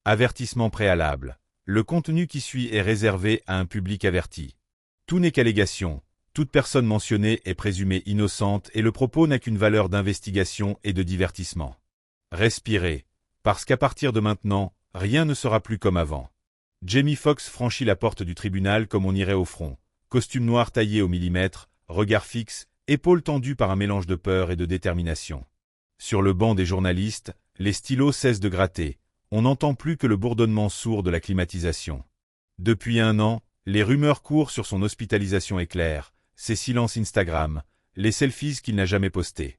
Avertissement préalable. Le contenu qui suit est réservé à un public averti. Tout n'est qu'allégation. Toute personne mentionnée est présumée innocente et le propos n'a qu'une valeur d'investigation et de divertissement. Respirez, parce qu'à partir de maintenant, rien ne sera plus comme avant. Jamie Foxx franchit la porte du tribunal comme on irait au front. Costume noir taillé au millimètre, regard fixe, épaules tendues par un mélange de peur et de détermination. Sur le banc des journalistes, les stylos cessent de gratter. On n'entend plus que le bourdonnement sourd de la climatisation. Depuis 1 an, les rumeurs courent sur son hospitalisation éclair, ses silences Instagram, les selfies qu'il n'a jamais postés.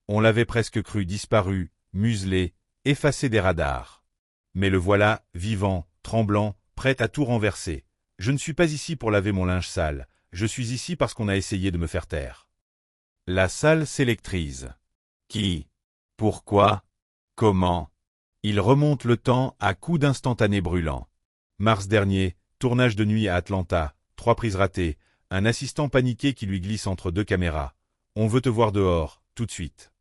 On l'avait presque cru disparu, muselé, effacé des radars. Mais le voilà, vivant, tremblant, prêt à tout renverser. Je ne suis pas ici pour laver mon linge sale, je suis ici parce qu'on a essayé de me faire taire. La salle s'électrise. Qui? Pourquoi? Comment? Il remonte le temps à coups d'instantanés brûlants. Mars dernier, tournage de nuit à Atlanta, 3 prises ratées, un assistant paniqué qui lui glisse entre 2 caméras. On veut te voir dehors, tout de suite.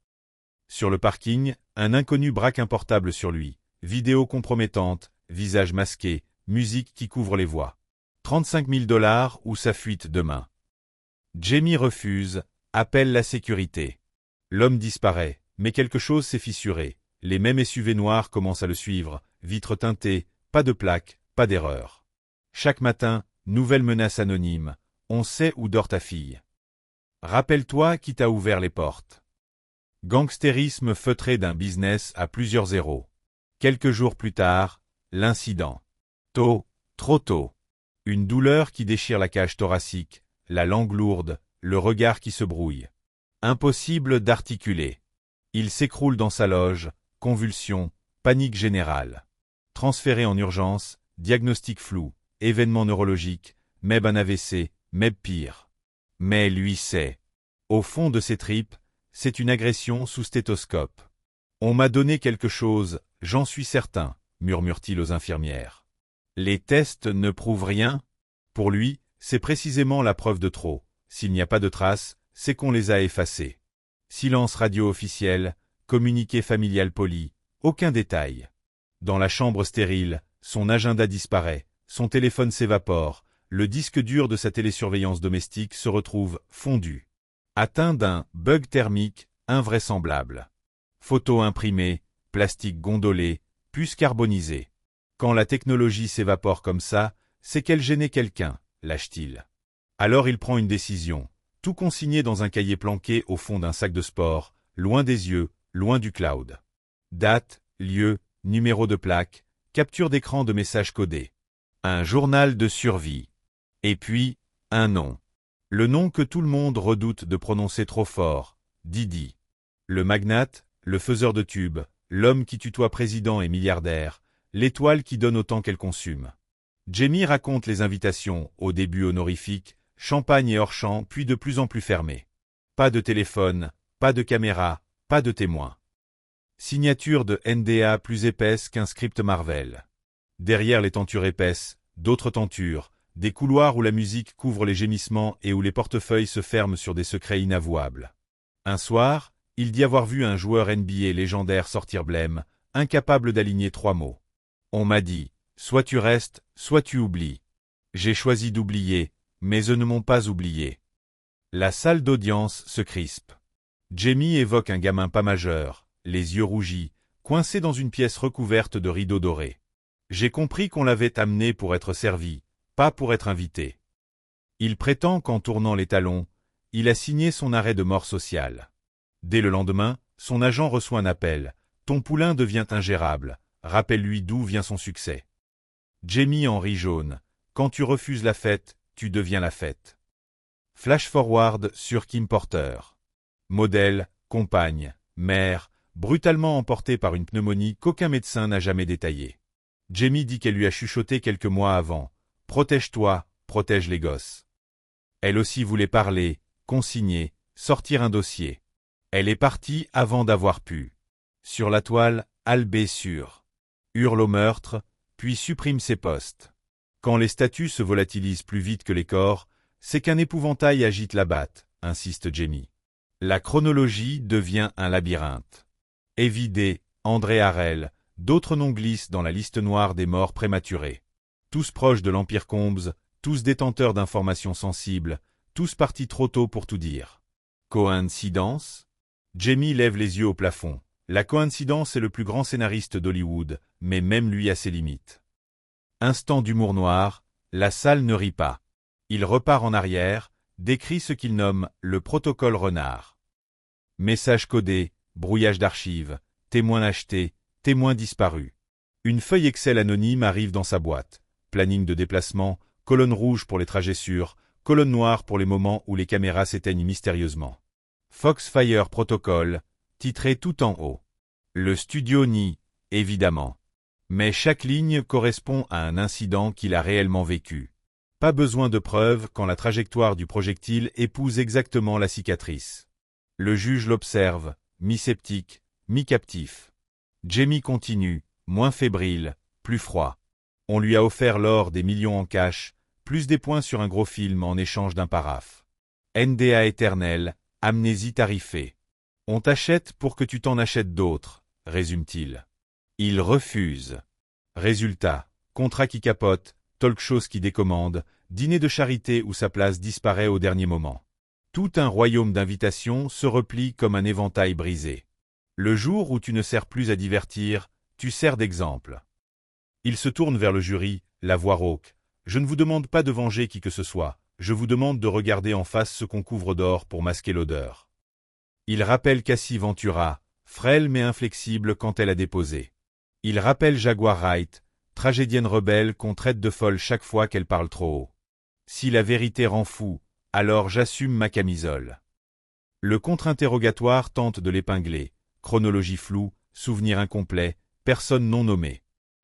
Sur le parking, un inconnu braque un portable sur lui. Vidéo compromettante, visage masqué, musique qui couvre les voix. 35 000 $ ou sa fuite demain. Jamie refuse, appelle la sécurité. L'homme disparaît, mais quelque chose s'est fissuré. Les mêmes SUV noirs commencent à le suivre, vitres teintées, pas de plaques, pas d'erreur. Chaque matin, nouvelle menace anonyme. On sait où dort ta fille. Rappelle-toi qui t'a ouvert les portes. Gangstérisme feutré d'un business à plusieurs zéros. Quelques jours plus tard, l'incident. Tôt, trop tôt. Une douleur qui déchire la cage thoracique, la langue lourde, le regard qui se brouille. Impossible d'articuler. Il s'écroule dans sa loge, convulsions, panique générale. Transféré en urgence, diagnostic flou, événement neurologique, MEB un AVC, MEB pire. Mais lui sait. Au fond de ses tripes, c'est une agression sous stéthoscope. On m'a donné quelque chose, j'en suis certain, murmure-t-il aux infirmières. Les tests ne prouvent rien? Pour lui, c'est précisément la preuve de trop. S'il n'y a pas de traces, c'est qu'on les a effacées. Silence radio officiel, communiqué familial poli, aucun détail. Dans la chambre stérile, son agenda disparaît, son téléphone s'évapore, le disque dur de sa télésurveillance domestique se retrouve fondu. Atteint d'un bug thermique invraisemblable. Photos imprimées, plastique gondolé, puces carbonisées. Quand la technologie s'évapore comme ça, c'est qu'elle gênait quelqu'un, lâche-t-il. Alors il prend une décision, tout consigné dans un cahier planqué au fond d'un sac de sport, loin des yeux, loin du cloud. Date, lieu, numéro de plaque, capture d'écran de messages codés. Un journal de survie. Et puis, un nom. Le nom que tout le monde redoute de prononcer trop fort, Didi. Le magnate, le faiseur de tubes, l'homme qui tutoie président et milliardaire, l'étoile qui donne autant qu'elle consume. Jamie raconte les invitations, au début honorifiques, champagne et hors-champ, puis de plus en plus fermées. Pas de téléphone, pas de caméra, pas de témoin. Signature de NDA plus épaisse qu'un script Marvel. Derrière les tentures épaisses, d'autres tentures, des couloirs où la musique couvre les gémissements et où les portefeuilles se ferment sur des secrets inavouables. Un soir, il dit avoir vu un joueur NBA légendaire sortir blême, incapable d'aligner 3 mots. On m'a dit, soit tu restes, soit tu oublies. J'ai choisi d'oublier, mais eux ne m'ont pas oublié. La salle d'audience se crispe. Jamie évoque un gamin pas majeur, les yeux rougis, coincé dans une pièce recouverte de rideaux dorés. J'ai compris qu'on l'avait amené pour être servi, pas pour être invité. Il prétend qu'en tournant les talons, il a signé son arrêt de mort sociale. Dès le lendemain, son agent reçoit un appel. Ton poulain devient ingérable. Rappelle-lui d'où vient son succès. Jamie en rit jaune. Quand tu refuses la fête, tu deviens la fête. Flash forward sur Kim Porter. Modèle, compagne, mère, brutalement emportée par une pneumonie qu'aucun médecin n'a jamais détaillée. Jamie dit qu'elle lui a chuchoté quelques mois avant. Protège-toi, protège les gosses. Elle aussi voulait parler, consigner, sortir un dossier. Elle est partie avant d'avoir pu. Sur la toile, Albé sûr. Hurle au meurtre, puis supprime ses posts. Quand les statues se volatilisent plus vite que les corps, c'est qu'un épouvantail agite la batte, insiste Jamie. La chronologie devient un labyrinthe. Évidé, André Harel, D'autres noms glissent dans la liste noire des morts prématurés. Tous proches de l'Empire Combs, tous détenteurs d'informations sensibles, tous partis trop tôt pour tout dire. Coïncidence? Jamie lève les yeux au plafond. La coïncidence est le plus grand scénariste d'Hollywood, mais même lui a ses limites. Instant d'humour noir, la salle ne rit pas. Il repart en arrière, décrit ce qu'il nomme le protocole renard. Messages codés, brouillage d'archives, témoins achetés, témoins disparus. Une feuille Excel anonyme arrive dans sa boîte. Planning de déplacement, colonne rouge pour les trajets sûrs, colonne noire pour les moments où les caméras s'éteignent mystérieusement. Foxfire Protocol, titré tout en haut. Le studio nie, évidemment. Mais chaque ligne correspond à un incident qu'il a réellement vécu. Pas besoin de preuves quand la trajectoire du projectile épouse exactement la cicatrice. Le juge l'observe, mi-sceptique, mi-captif. Jamie continue, moins fébrile, plus froid. On lui a offert l'or des millions en cash, plus des points sur un gros film en échange d'un paraphe. NDA éternel, amnésie tarifée. On t'achète pour que tu t'en achètes d'autres, résume-t-il. Il refuse. Résultat, contrat qui capote, talk-shows qui décommande, dîner de charité où sa place disparaît au dernier moment. Tout un royaume d'invitations se replie comme un éventail brisé. Le jour où tu ne sers plus à divertir, tu sers d'exemple. Il se tourne vers le jury, la voix rauque. Je ne vous demande pas de venger qui que ce soit, je vous demande de regarder en face ce qu'on couvre d'or pour masquer l'odeur. Il rappelle Cassie Ventura, frêle mais inflexible quand elle a déposé. Il rappelle Jaguar Wright, tragédienne rebelle qu'on traite de folle chaque fois qu'elle parle trop haut. Si la vérité rend fou, alors j'assume ma camisole. Le contre-interrogatoire tente de l'épingler. Chronologie floue, souvenir incomplet, personne non nommée.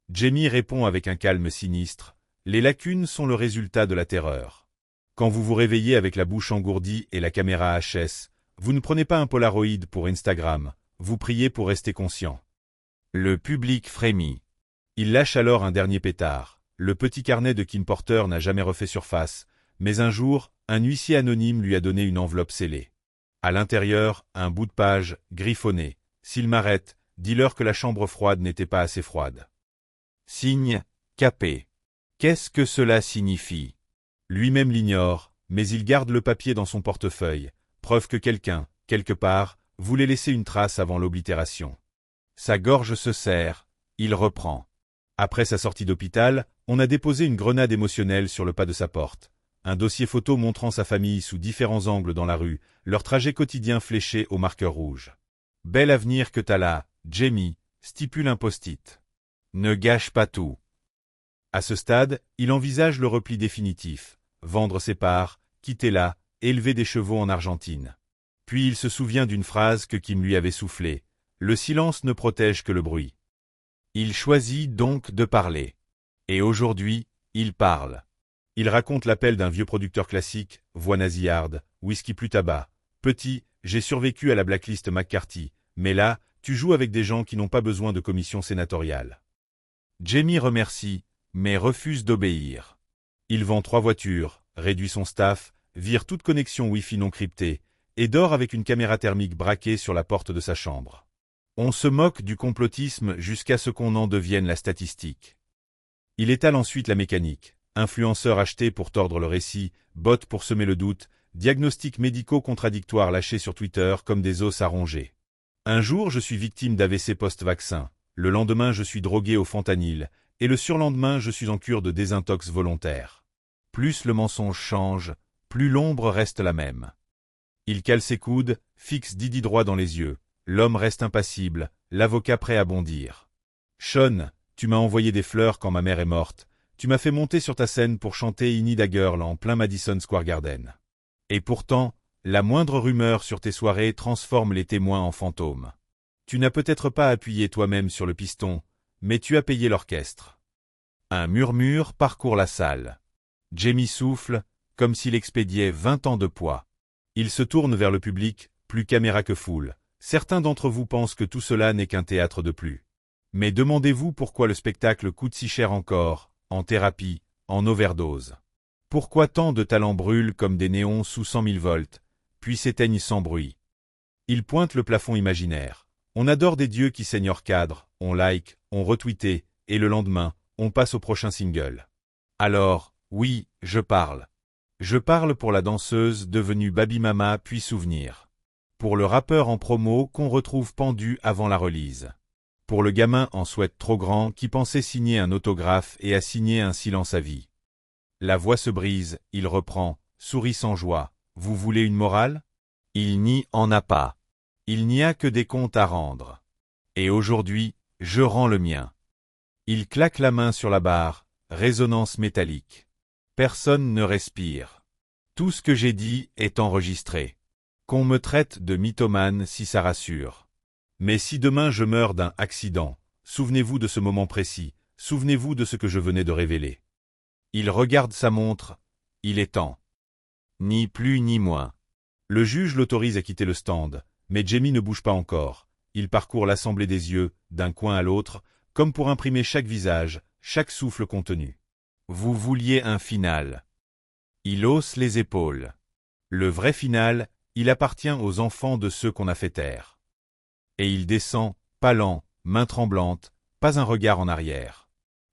Jamie répond avec un calme sinistre. Les lacunes sont le résultat de la terreur. Quand vous vous réveillez avec la bouche engourdie et la caméra HS, vous ne prenez pas un Polaroid pour Instagram, vous priez pour rester conscient. Le public frémit. Il lâche alors un dernier pétard. Le petit carnet de Kim Porter n'a jamais refait surface, mais un jour, un huissier anonyme lui a donné une enveloppe scellée. À l'intérieur, un bout de page, griffonné. S'il m'arrête, dis-leur que la chambre froide n'était pas assez froide. Signe, capé. Qu'est-ce que cela signifie? Lui-même l'ignore, mais il garde le papier dans son portefeuille, preuve que quelqu'un, quelque part, voulait laisser une trace avant l'oblitération. Sa gorge se serre, il reprend. Après sa sortie d'hôpital, on a déposé une grenade émotionnelle sur le pas de sa porte. Un dossier photo montrant sa famille sous différents angles dans la rue, leur trajet quotidien fléché au marqueur rouge. Bel avenir que t'as là, Jamie, stipule un post-it. Ne gâche pas tout. À ce stade, il envisage le repli définitif, vendre ses parts, quitter là, élever des chevaux en Argentine. Puis il se souvient d'une phrase que Kim lui avait soufflée. Le silence ne protège que le bruit. Il choisit donc de parler. Et aujourd'hui, il parle. Il raconte l'appel d'un vieux producteur classique, voix nasillarde, whisky plus tabac. Petit, j'ai survécu à la blacklist McCarthy, mais là, tu joues avec des gens qui n'ont pas besoin de commission sénatoriale. Jamie remercie, mais refuse d'obéir. Il vend 3 voitures, réduit son staff, vire toute connexion Wi-Fi non cryptée, et dort avec une caméra thermique braquée sur la porte de sa chambre. On se moque du complotisme jusqu'à ce qu'on en devienne la statistique. Il étale ensuite la mécanique. Influenceurs achetés pour tordre le récit, bots pour semer le doute, diagnostics médicaux contradictoires lâchés sur Twitter comme des os à ronger. Un jour, je suis victime d'AVC post-vaccin. Le lendemain, je suis drogué au fentanyl. Et le surlendemain, je suis en cure de désintox volontaire. Plus le mensonge change, plus l'ombre reste la même. Il cale ses coudes, fixe Didi droit dans les yeux. L'homme reste impassible, l'avocat prêt à bondir. Sean, tu m'as envoyé des fleurs quand ma mère est morte. Tu m'as fait monter sur ta scène pour chanter I Need a Girl en plein Madison Square Garden. Et pourtant, la moindre rumeur sur tes soirées transforme les témoins en fantômes. Tu n'as peut-être pas appuyé toi-même sur le piston, mais tu as payé l'orchestre. Un murmure parcourt la salle. Jamie souffle, comme s'il expédiait 20 ans de poids. Il se tourne vers le public, plus caméra que foule. Certains d'entre vous pensent que tout cela n'est qu'un théâtre de plus. Mais demandez-vous pourquoi le spectacle coûte si cher encore, en thérapie, en overdose. Pourquoi tant de talents brûlent comme des néons sous 100 000 volts, puis s'éteignent sans bruit. Il pointe le plafond imaginaire. On adore des dieux qui saignent hors cadre, on like, on retweeté, et le lendemain, on passe au prochain single. Alors, oui, je parle. Je parle pour la danseuse devenue Baby Mama puis Souvenir. Pour le rappeur en promo qu'on retrouve pendu avant la release. Pour le gamin en sweat trop grand qui pensait signer un autographe et a signé un silence à vie. La voix se brise, il reprend, sourit sans joie. Vous voulez une morale? Il n'y en a pas. Il n'y a que des comptes à rendre. Et aujourd'hui, je rends le mien. Il claque la main sur la barre, résonance métallique. Personne ne respire. Tout ce que j'ai dit est enregistré. Qu'on me traite de mythomane si ça rassure. Mais si demain je meurs d'un accident, souvenez-vous de ce moment précis, souvenez-vous de ce que je venais de révéler. Il regarde sa montre, il est temps. Ni plus ni moins. Le juge l'autorise à quitter le stand, mais Jamie ne bouge pas encore. Il parcourt l'assemblée des yeux, d'un coin à l'autre, comme pour imprimer chaque visage, chaque souffle contenu. Vous vouliez un final. Il hausse les épaules. Le vrai final, il appartient aux enfants de ceux qu'on a fait taire. Et il descend, pas lent, main tremblante, pas un regard en arrière.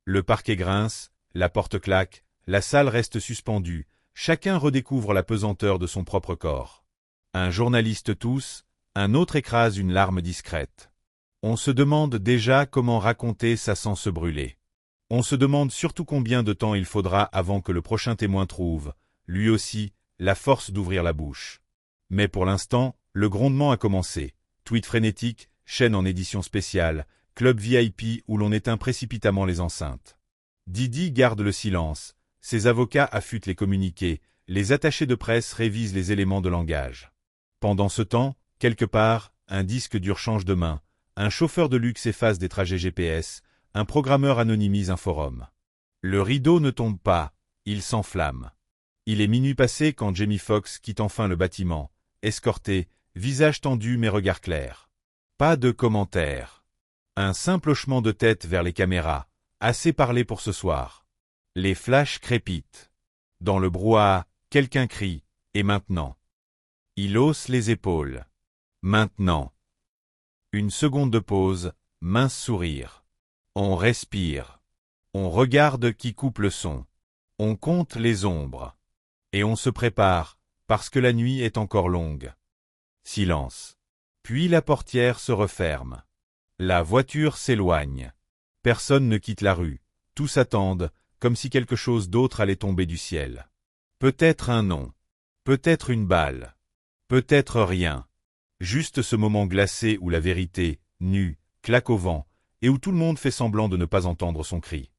Le parquet grince, la porte claque, la salle reste suspendue, chacun redécouvre la pesanteur de son propre corps. Un journaliste tousse, un autre écrase une larme discrète. On se demande déjà comment raconter ça sans se brûler. On se demande surtout combien de temps il faudra avant que le prochain témoin trouve, lui aussi, la force d'ouvrir la bouche. Mais pour l'instant, le grondement a commencé. Tweet frénétique, chaîne en édition spéciale, club VIP où l'on éteint précipitamment les enceintes. Didi garde le silence, ses avocats affûtent les communiqués, les attachés de presse révisent les éléments de langage. Pendant ce temps, quelque part, un disque dur change de main, un chauffeur de luxe efface des trajets GPS, un programmeur anonymise un forum. Le rideau ne tombe pas, il s'enflamme. Il est minuit passé quand Jamie Foxx quitte enfin le bâtiment, escorté, visage tendu mais regard clair. Pas de commentaires. Un simple hochement de tête vers les caméras, assez parlé pour ce soir. Les flashs crépitent. Dans le brouhaha, quelqu'un crie, et maintenant? Il hausse les épaules. Maintenant. Une seconde de pause, mince sourire. On respire. On regarde qui coupe le son. On compte les ombres. Et on se prépare, parce que la nuit est encore longue. Silence. Puis la portière se referme. La voiture s'éloigne. Personne ne quitte la rue. Tous attendent, comme si quelque chose d'autre allait tomber du ciel. Peut-être un nom. Peut-être une balle. Peut-être rien. Juste ce moment glacé où la vérité, nue, claque au vent, et où tout le monde fait semblant de ne pas entendre son cri.